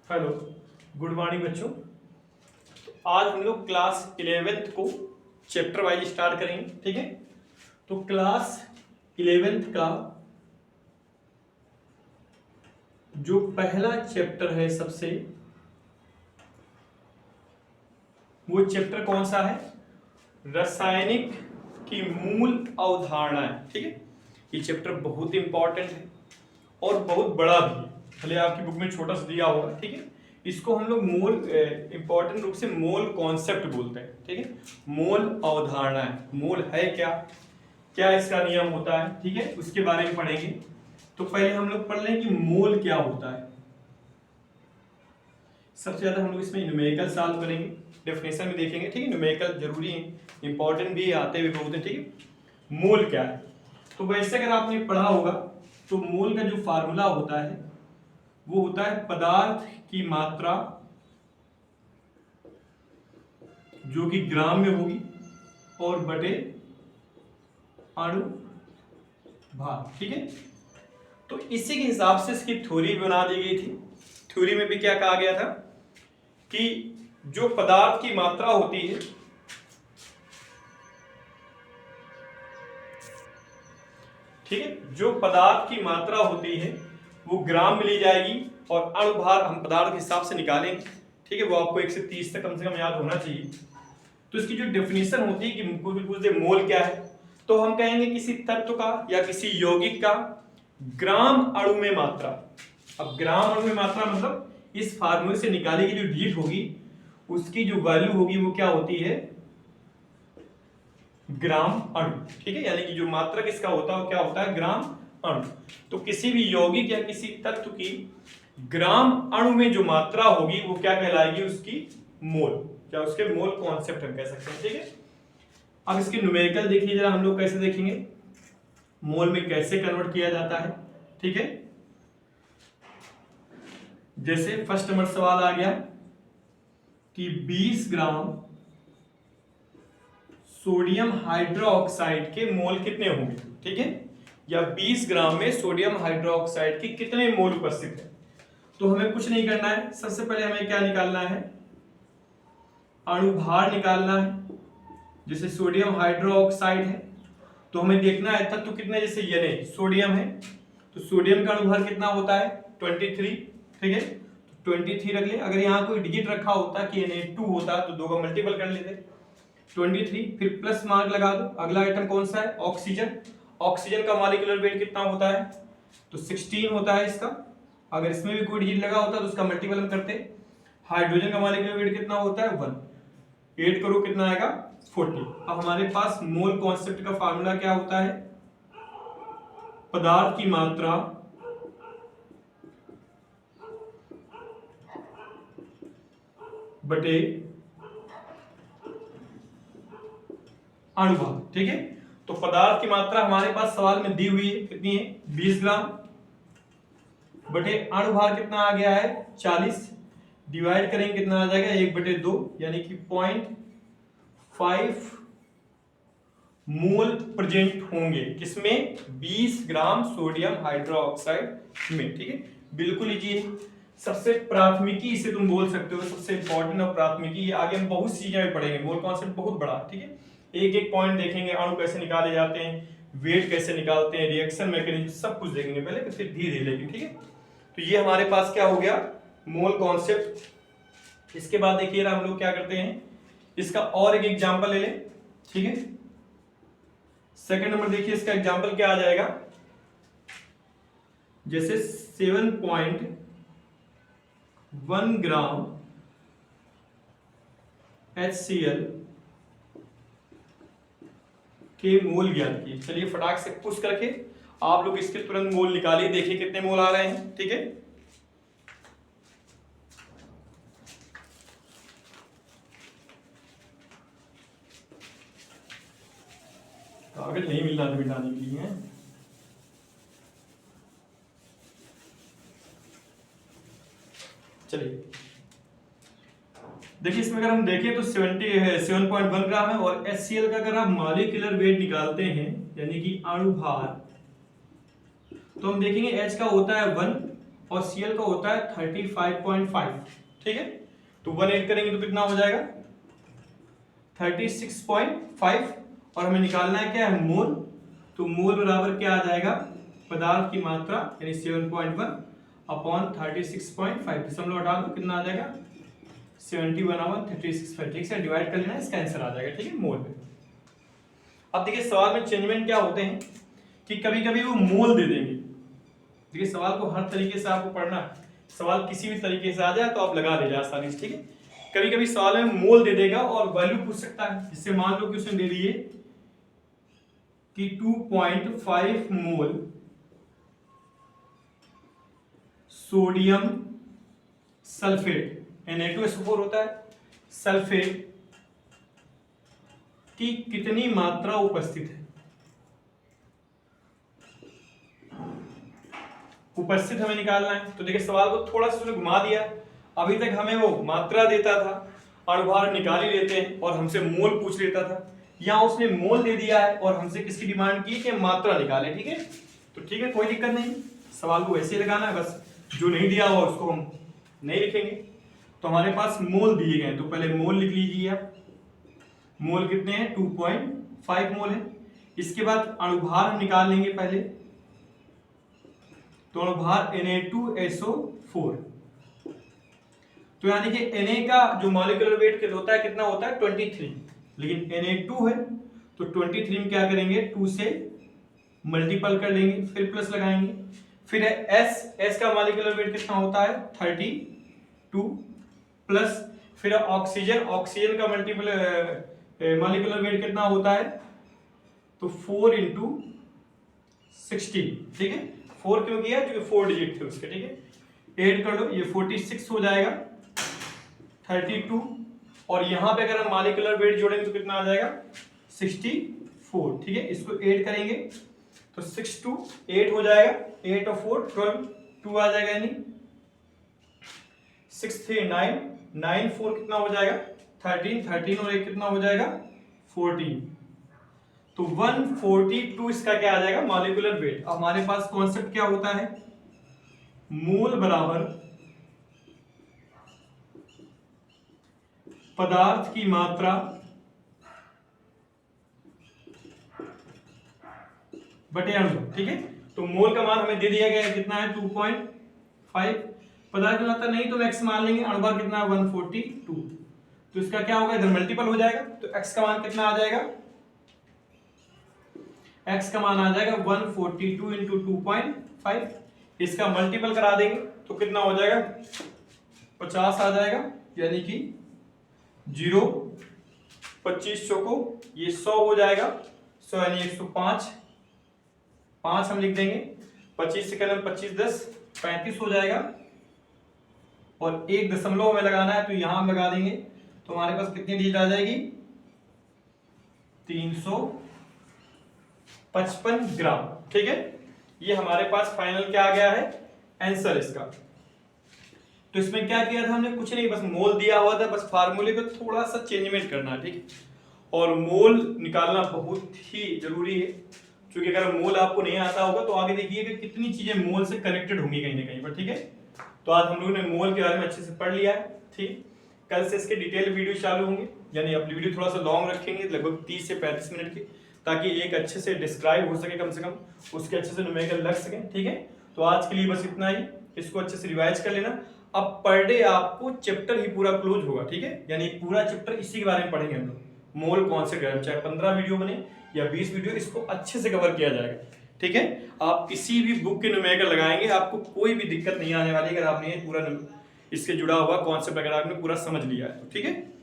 Hello, good morning बच्चों। तो आज हम लोग क्लास 11th को चैप्टर वाइज स्टार्ट करेंगे, ठीक है। तो क्लास 11th का जो पहला चैप्टर है सबसे, वो चैप्टर कौन सा है? रासायनिक की मूल अवधारणाएं, ठीक है। ये चैप्टर बहुत इंपॉर्टेंट है और बहुत बड़ा भी है, भले आपकी बुक में छोटा सा दिया होगा, ठीक है। इसको हम लोग मोल इंपॉर्टेंट रूप से मोल कॉन्सेप्ट बोलते हैं, ठीक है। मोल अवधारणा है, मोल है क्या, क्या इसका नियम होता है, ठीक है, उसके बारे में पढ़ेंगे। तो पहले हम लोग पढ़ लें कि मोल क्या होता है। सबसे ज्यादा हम लोग इसमें न्यूमेरिकल सॉल्व करेंगे, डेफिनेशन में देखेंगे, ठीक है। न्यूमेरिकल जरूरी है, इंपॉर्टेंट भी आते हुए बहुत है, ठीक है। मोल क्या है? तो वैसे अगर आपने पढ़ा होगा तो मोल का जो फार्मूला होता है वो होता है पदार्थ की मात्रा जो कि ग्राम में होगी और बटे अणु भार, ठीक है। तो इसी के हिसाब से इसकी थ्योरी बना दी गई थी। थ्योरी में भी क्या कहा गया था कि जो पदार्थ की मात्रा होती है, ठीक है, जो पदार्थ की मात्रा होती है वो ग्राम में ली जाएगी और अणुभार हम पदार्थ के हिसाब से निकालेंगे, ठीक है। वो आपको 1 से 30 तक कम से कम याद होना चाहिए। तो इसकी जो डेफिनेशन होती है कि पूछे मोल क्या है, तो हम कहेंगे किसी तत्व का या किसी यौगिक का ग्राम अणु में मात्रा। अब ग्राम अणु में मात्रा मतलब इस फार्मूले से निकाली गई जो डिजिट होगी उसकी जो वैल्यू होगी वो क्या होती है? ग्राम अणु, ठीक है। यानी कि जो मात्रा किसका होता है वो क्या होता है? ग्राम अणु। तो किसी भी यौगिक या किसी तत्व की ग्राम अणु में जो मात्रा होगी वो क्या कहलाएगी? उसकी मोल, क्या उसके मोल कॉन्सेप्ट हम कह सकते हैं, ठीक है। अब इसके न्यूमेरिकल देखिए जरा, हम लोग कैसे देखेंगे मोल में कैसे कन्वर्ट किया जाता है, ठीक है। जैसे फर्स्ट नंबर सवाल आ गया कि 20 ग्राम सोडियम हाइड्रोक्साइड के मोल कितने होंगे, ठीक है। या 20 ग्राम में सोडियम हाइड्रोक्साइड के कितने मोल उपस्थित है। तो हमें कुछ नहीं करना है, सबसे पहले हमें क्या निकालना है? अणुभार निकालना है। जैसे सोडियम हाइड्रोक्साइड है तो हमें देखना है तत्व कितने, जैसे ये सोडियम है तो सोडियम का अणुभार कितना होता है? 23, ठीक है। तो 23 रख ले। अगर यहाँ कोई डिजिट रखा होता कि Na2 होता तो 2 का मल्टीपल कर लेते, 23 फिर प्लस मार्क लगा दो। अगला आइटम कौन सा है? ऑक्सीजन। ऑक्सीजन का मॉलिक्यूलर वेट कितना होता है? तो 16 होता है इसका। अगर इसमें भी कोई डिजिट लगा होता तो उसका मल्टीपल हम करते। हाइड्रोजन का मॉलिक्यूलर वेट कितना होता है? 1। 8 करो कितना आएगा? 40। अब हमारे पास मोल कॉन्सेप्ट का फार्मूला क्या होता है? पदार्थ की मात्रा बटे अणुभार, ठीक है। तो पदार्थ की मात्रा हमारे पास सवाल में दी हुई है, कितनी है? 20 ग्राम बटे अणुभार कितना आ गया है? 40। डिवाइड करेंगे कितना आ जाएगा? 1/2, यानी कि 0.5 मोल प्रेजेंट होंगे किसमें? 20 ग्राम सोडियम हाइड्रोक्साइड में, ठीक है। बिल्कुल इजी है। सबसे प्राथमिकी इसे तुम बोल सकते हो, सबसे इंपॉर्टेंट और प्राथमिकी। ये आगे हम बहुत सी चीजें में पढ़ेंगे, मोल कॉन्सेप्ट बहुत बड़ा, ठीक है। एक एक पॉइंट देखेंगे, अणु कैसे निकाले जाते हैं, वेट कैसे निकालते हैं, रिएक्शन मैकेनिज्म, सब कुछ देखेंगे पहले, फिर धीरे धीरे लेकिन, ठीक है। तो ये हमारे पास क्या हो गया? Mole concept. इसके बाद देखिए हम लोग क्या करते हैं, इसका और एक एग्जाम्पल ले लें, ठीक है। सेकंड नंबर देखिए, इसका एग्जाम्पल क्या आ जाएगा? जैसे 7.1 ग्राम HCl के मोल ज्ञात किए। चलिए फटाक से पुश करके आप लोग इसके तुरंत मोल निकालिए, देखिए कितने मोल आ रहे हैं, ठीक है। कागज नहीं मिल रहा था मिटाने के लिए। चलिए देखिए, इसमें अगर हम देखें तो 7.1 ग्राम है और HCl का अगर आप मॉलिक्यूलर वेट निकालते हैं यानी कि अणुभार, तो हम देखेंगे H का होता है 1 और Cl का होता है 35.5, ठीक है। तो 1 ऐड करेंगे तो कितना हो जाएगा 36.5, और हमें निकालना है क्या है मोल। तो मोल बराबर क्या आ जाएगा पदार्थ की मात्रा यानी 7.1 अपॉन 36.5, दशमलव हटा दो कितना आ जाएगा 71/36, ठीक है, डिवाइड कर लेना, इसका आंसर आ जाएगा, ठीक है, मोल में। अब देखिए सवाल में चेंजमेंट क्या होते हैं कि कभी कभी वो मोल दे देंगे। देखिए सवाल को हर तरीके से आपको पढ़ना है, सवाल किसी भी तरीके से आ जाए तो आप लगा ले जाए आसानी से, ठीक है। कभी कभी सवाल में मोल दे देगा और वैल्यू पूछ सकता है, जिससे मान लो कि उसने दे दिए कि 2.5 मोल सोडियम सल्फेट Na2SO4 होता है, सल्फेट की कितनी मात्रा उपस्थित है। उपस्थित हमें निकालना है। तो देखिए सवाल को थोड़ा सा उसने घुमा दिया, अभी तक हमें वो मात्रा देता था, अणुभार निकाल ही लेते हैं और हमसे मोल पूछ लेता था, यहाँ उसने मोल दे दिया है और हमसे किसकी डिमांड की कि मात्रा निकाले, ठीक है। तो ठीक है, कोई दिक्कत नहीं, सवाल को वैसे ही लगाना है, बस जो नहीं दिया हुआ उसको हम नहीं लिखेंगे। तो हमारे पास मोल दिए गए, तो पहले मोल लिख लीजिए आप, मोल कितने हैं 2.5 मोल है। इसके बाद अणुभार हम निकाल लेंगे पहले, तो अणुभार Na2SO4। तो यानी कि Na का जो मॉलिक्यूलर वेट होता है कितना होता है 23, लेकिन Na2 है तो 23 में क्या करेंगे 2 से मल्टीपल कर लेंगे, फिर प्लस लगाएंगे, फिर है S का मॉलिक्यूलर वेट कितना होता है 32 प्लस, फिर ऑक्सीजन का मल्टीपल मॉलिक्यूलर वेट कितना होता है तो 4 × 16, ठीक है, 4 क्यों किया क्योंकि 4 डिजिट थे उसके, ठीक है, ऐड कर लो ये 46 हो जाएगा 32, और यहां पे अगर हम मॉलिक्यूलर वेट जोड़ेंगे तो कितना आ जाएगा 64, ठीक है, इसको ऐड करेंगे तो 6 2 8 हो जाएगा, 8 और 4 12, 2 आ जाएगा, यानी 6 3 9 9 4 कितना हो जाएगा 13 13 और 1 कितना हो जाएगा 14, तो 142 इसका क्या आ जाएगा मॉलिक्यूलर वेट। अब हमारे पास कॉन्सेप्ट क्या होता है, मोल बराबर पदार्थ की मात्रा बटे अणु, ठीक है। तो मोल का मान हमें दे दिया गया है कितना है 2.5, पदार्थ की मात्रा नहीं तो x मान लेंगे, अणुभार कितना है 142, तो इसका क्या होगा इधर मल्टीपल हो जाएगा, तो x का मान कितना आ जाएगा, x का मान आ जाएगा 142 × 2.5, इसका मल्टीपल करा देंगे तो कितना हो जाएगा 50 आ जाएगा, यानी कि 0 25 को ये 100 हो जाएगा, 100 यानी 105, 5 हम लिख देंगे, 25 से कलम 25 10 35 हो जाएगा, और 1 दशमलव हमें लगाना है तो यहां हम लगा देंगे, तो हमारे पास कितनी डिजिट आ जाएगी 355 ग्राम, ठीक है। ये हमारे पास फाइनल क्या आ गया है आंसर इसका। तो इसमें क्या किया था हमने, कुछ नहीं, बस मोल दिया हुआ था, बस फार्मूले को थोड़ा सा चेंजमेंट करना है, ठीक है, और मोल निकालना बहुत ही जरूरी है, क्योंकि अगर मोल आपको नहीं आता होगा तो आगे देखिए कि कितनी चीजें मोल से कनेक्टेड होंगी कहीं ना कहीं पर, ठीक है। तो आज हम लोगों ने मोल के बारे में अच्छे से पढ़ लिया है, ठीक, कल से इसके डिटेल वीडियो चालू होंगे, यानी अब वीडियो थोड़ा सा लॉन्ग रखेंगे, लगभग 30 से 35 मिनट की, ताकि एक अच्छे से डिस्क्राइब हो सके, कम से कम उसके अच्छे से न्यूमेरिकल लग सके, ठीक है। तो आज के लिए बस इतना ही, इसको अच्छे से रिवाइज कर लेना। अब पर डे आपको चैप्टर ही पूरा क्लोज होगा, ठीक है, यानी पूरा चैप्टर इसी के बारे में पढ़ेंगे हम लोग, मोल कौन से ग्राम, चाहे 15 वीडियो बने या 20 वीडियो, इसको अच्छे से कवर किया जाएगा, ठीक है। आप किसी भी बुक के न्यूमेरिकल लगाएंगे आपको कोई भी दिक्कत नहीं आने वाली, अगर आपने पूरा इसके जुड़ा हुआ कॉन्सेप्ट अगर आपने पूरा समझ लिया है तो, ठीक है।